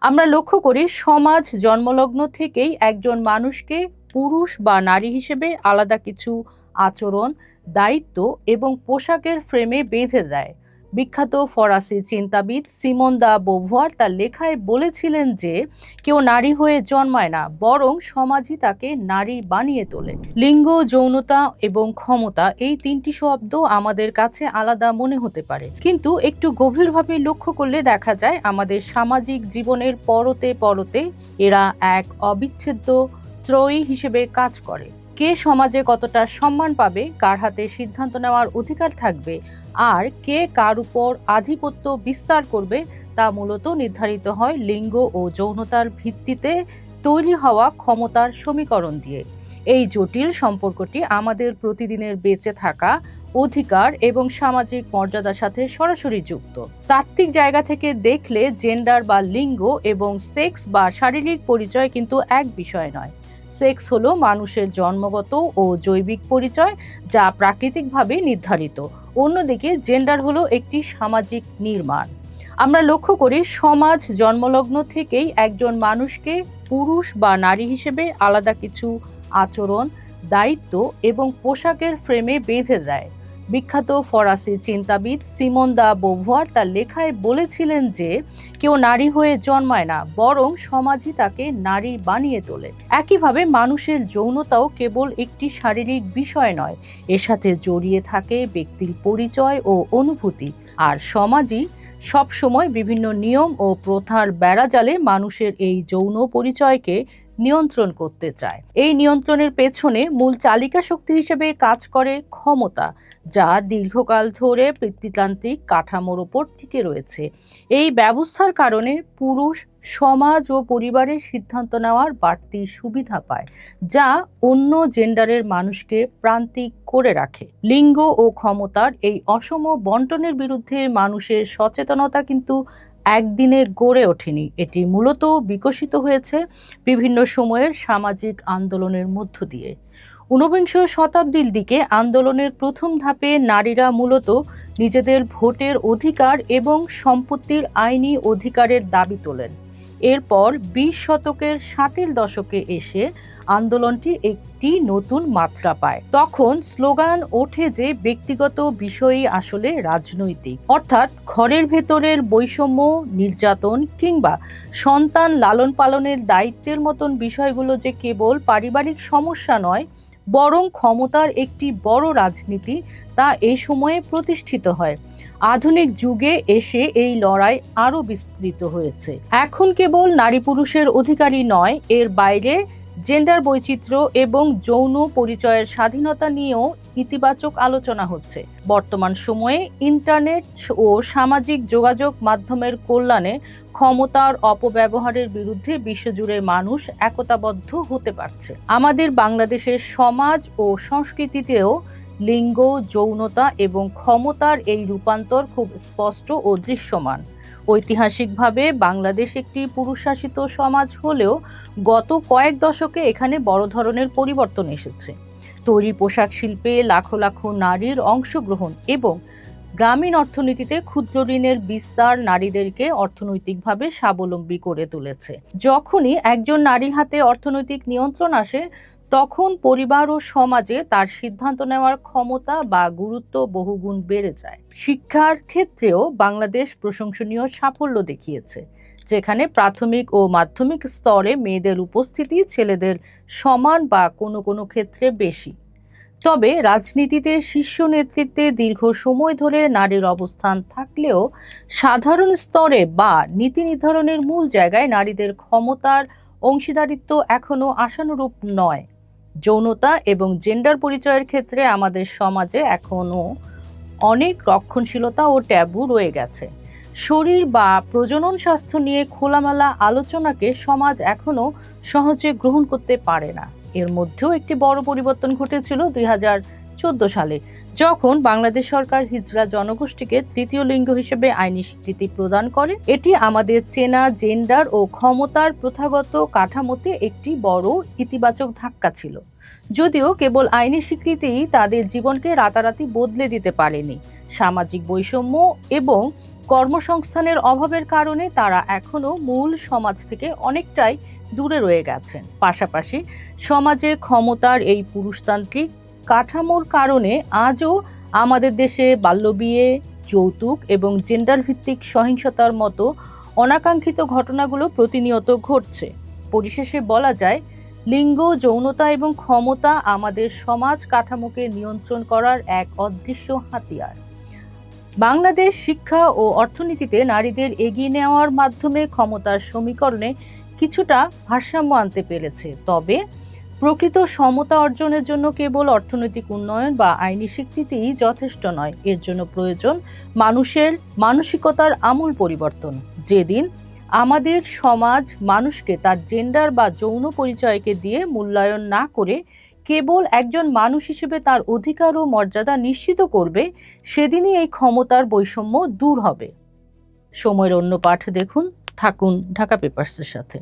আমরা লক্ষ্য করি সমাজ জন্মলগ্ন থেকেই একজন মানুষকে পুরুষ বা নারী হিসেবে আলাদা কিছু আচরণ, দায়িত্ব এবং পোশাকের ফ্রেমে বেঁধে দেয়। বিখ্যাত ফরাসি চিন্তাবিদ সিমন দা বোভুয়ার তার লেখায় বলেছিলেন যে কেউ নারী হয়ে জন্মায় না, বরং সমাজই তাকে নারী বানিয়ে তোলে। লিঙ্গ, যৌনতা এবং ক্ষমতা এই তিনটি শব্দ আমাদের কাছে আলাদা মনে হতে পারে, কিন্তু একটু গভীরভাবে লক্ষ্য করলে দেখা যায় আমাদের সামাজিক জীবনের পরতে পরতে এরা এক অবিচ্ছেদ্য ত্রয়ী হিসেবে কাজ করে। কে সমাজে কতটা সম্মান পাবে, কার হাতে সিদ্ধান্ত নেওয়ার অধিকার থাকবে, আর কে কার উপর আধিপত্য বিস্তার করবে, তা মূলত নির্ধারিত হয় লিঙ্গ ও যৌনতার ভিত্তিতে তৈরি হওয়া ক্ষমতার সমীকরণ দিয়ে। এই জটিল সম্পর্কটি আমাদের প্রতিদিনের বেঁচে থাকা, অধিকার এবং সামাজিক মর্যাদার সাথে সরাসরি যুক্ত। তাত্ত্বিক জায়গা থেকে দেখলে জেন্ডার বা লিঙ্গ এবং সেক্স বা শারীরিক পরিচয় কিন্তু এক বিষয় নয়। সেক্স হলো মানুষের জন্মগত ও জৈবিক পরিচয়, যা প্রাকৃতিকভাবে নির্ধারিত। অন্যদিকে জেন্ডার হলো একটি সামাজিক নির্মাণ। আমরা লক্ষ্য করি সমাজ জন্মলগ্ন থেকেই একজন মানুষকে পুরুষ বা নারী হিসেবে আলাদা কিছু আচরণ, দায়িত্ব এবং পোশাকের ফ্রেমে বেঁধে দেয়। বিখ্যাত ফরাসি চিন্তাবিদ সিমন দা বোভুয়ার তার লেখায় বলেছিলেন যে কেউ নারী হয়ে জন্মায় না, বরং সমাজই তাকে নারী বানিয়ে তোলে। একইভাবে মানুষের যৌনতাও কেবল একটি শারীরিক বিষয় নয়, এর সাথে জড়িয়ে থাকে ব্যক্তির পরিচয় ও অনুভূতি। আর সমাজই সবসময় বিভিন্ন নিয়ম ও প্রথার বেড়াজালে মানুষের এই যৌন পরিচয়কে নিয়ন্ত্রণ করতে চায়। এই নিয়ন্ত্রণের পেছনে মূল চালিকা শক্তি হিসেবে কাজ করে ক্ষমতা, যা দীর্ঘকাল ধরে পিতৃতান্ত্রিক কাঠামোর ওপর টিকে রয়েছে। এই ব্যবস্থার কারণে পুরুষ সমাজ ও পরিবারের সিদ্ধান্ত নেওয়ার বাড়তি সুবিধা পায়, যা অন্য জেন্ডারের মানুষকে প্রান্তিক করে রাখে। লিঙ্গ ও ক্ষমতার এই অসম বন্টনের বিরুদ্ধে মানুষের সচেতনতা কিন্তু একদিনে গড়ে ওঠেনি। এটি মূলত বিকশিত হয়েছে বিভিন্ন সময়ের সামাজিক আন্দোলনের মধ্য দিয়ে। ঊনবিংশ শতাব্দীর দিকে আন্দোলনের প্রথম ধাপে নারীরা মূলত নিজেদের ভোটের অধিকার এবং সম্পত্তির আইনি অধিকারের দাবি তোলেন। এরপর ২০ শতকের ৬০-এর দশকে এসে আন্দোলনটি একটি নতুন মাত্রা পায়। তখন স্লোগান ওঠে যে ব্যক্তিগত বিষয়ই আসলে রাজনৈতিক, অর্থাৎ ঘরের ভেতরের বৈষম্য, নির্যাতন কিংবা সন্তান লালন পালনের দায়িত্বের মতন বিষয়গুলো যে কেবল পারিবারিক সমস্যা নয়, বরং ক্ষমতার একটি বড় রাজনীতি, তা এই সময়ে প্রতিষ্ঠিত হয়। আধুনিক যুগে এসে এই লড়াই আরও বিস্তৃত হয়েছে। এখন কেবল নারী পুরুষের অধিকারই নয়, এর বাইরে জেন্ডার বৈচিত্র্য এবং যৌন পরিচয়ের স্বাধীনতা নিয়েও ইতিবাচক আলোচনা হচ্ছে। বর্তমান সময়ে ইন্টারনেট ও সামাজিক যোগাযোগ মাধ্যমের কল্যাণে ক্ষমতার অপব্যবহারের বিরুদ্ধে বিশ্বজুড়ে মানুষ একতাবদ্ধ হতে পারছে। আমাদের বাংলাদেশের সমাজ ও সংস্কৃতিতেও লিঙ্গ, যৌনতা এবং ক্ষমতার এই রূপান্তর খুব স্পষ্ট ও দৃশ্যমান। ঐতিহাসিকভাবে বাংলাদেশ একটি পুরুষশাসিত সমাজ হলেও গত কয়েক দশকে এখানে বড় ধরনের পরিবর্তন এসেছে। তৈরি পোশাক শিল্পে লাখো লাখো নারীর অংশগ্রহণ এবং গ্রামীণ অর্থনীতিতে ক্ষুদ্র ঋণের বিস্তার নারীদেরকে অর্থনৈতিকভাবে স্বাবলম্বী করে তুলেছে। যখনই একজন নারীর হাতে অর্থনৈতিক নিয়ন্ত্রণ আসে, তখন পরিবার ও সমাজে তার সিদ্ধান্ত নেওয়ার ক্ষমতা বা গুরুত্ব বহুগুণ বেড়ে যায়। শিক্ষার ক্ষেত্রেও বাংলাদেশ প্রশংসনীয় সাফল্য দেখিয়েছে, যেখানে প্রাথমিক ও মাধ্যমিক স্তরে মেয়েদের উপস্থিতি ছেলেদের সমান বা কোনো কোনো ক্ষেত্রে বেশি। তবে রাজনীতিতে শীর্ষ নেতৃত্বে দীর্ঘ সময় ধরে নারীর অবস্থান থাকলেও সাধারণ স্তরে বা নীতি নির্ধারণের মূল জায়গায় নারীদের ক্ষমতার অংশীদারিত্ব এখনো আশানুরূপ নয়। যৌনতা এবং জেন্ডার পরিচয়ের ক্ষেত্রে আমাদের সমাজে এখনো অনেক রক্ষণশীলতা ও ট্যাবু রয়ে গেছে। শরীর বা প্রজনন স্বাস্থ্য নিয়ে খোলামেলা আলোচনাকে সমাজ এখনো সহজে গ্রহণ করতে পারে না। এর মধ্যেও একটি বড় পরিবর্তন ঘটেছিল ২০১৪ সালে, যখন বাংলাদেশ সরকার হিজড়া জনগোষ্ঠীকে তৃতীয় লিঙ্গ হিসেবে আইনি স্বীকৃতি প্রদান করে। এটি আমাদের চেনা জেন্ডার ও ক্ষমতার প্রথাগত কাঠামোতে একটি বড় ইতিবাচক ধাক্কা ছিল। যদিও কেবল আইনি স্বীকৃতিই তাদের জীবনকে রাতারাতি বদলে দিতে পারেনি। সামাজিক বৈষম্য এবং কর্মসংস্থানের অভাবের কারণে তারা এখনো মূল সমাজ থেকে অনেকটাই দূরে রয়ে গেছেন। পাশাপাশি সমাজে ক্ষমতার এই পুরুষতান্ত্রিক কাঠামোর কারণে আজও আমাদের দেশে বাল্যবিয়ে, যৌতুক এবং জেন্ডার ভিত্তিক সহিংসতার মতো অনাকাঙ্ক্ষিত ঘটনাগুলো প্রতিনিয়ত ঘটছে। পরিশেষে বলা যায়, লিঙ্গ, যৌনতা এবং ক্ষমতা আমাদের সমাজ কাঠামোকে নিয়ন্ত্রণ করার এক অদৃশ্য হাতিয়ার। বাংলাদেশ শিক্ষা ও অর্থনীতিতে নারীদের এগিয়ে নেওয়ার মাধ্যমে ক্ষমতার সমীকরণে কিছুটা ভারসাম্য আনতে পেরেছে। তবে প্রকৃত সমতা অর্জনের জন্য কেবল অর্থনৈতিক উন্নয়ন বা আইনি স্বীকৃতিই যথেষ্ট নয়। এর জন্য প্রয়োজন মানুষের মানসিকতার আমূল পরিবর্তন। যেদিন আমাদের সমাজ মানুষকে তার জেন্ডার বা যৌন পরিচয়কে দিয়ে মূল্যায়ন না করে কেবল একজন মানুষ হিসেবে তার অধিকার ও মর্যাদা নিশ্চিত করবে, সেদিনই এই ক্ষমতার বৈষম্য দূর হবে। সময়ের অন্য পাঠ দেখুন। থাকুন ঢাকা পেপারসের সাথে।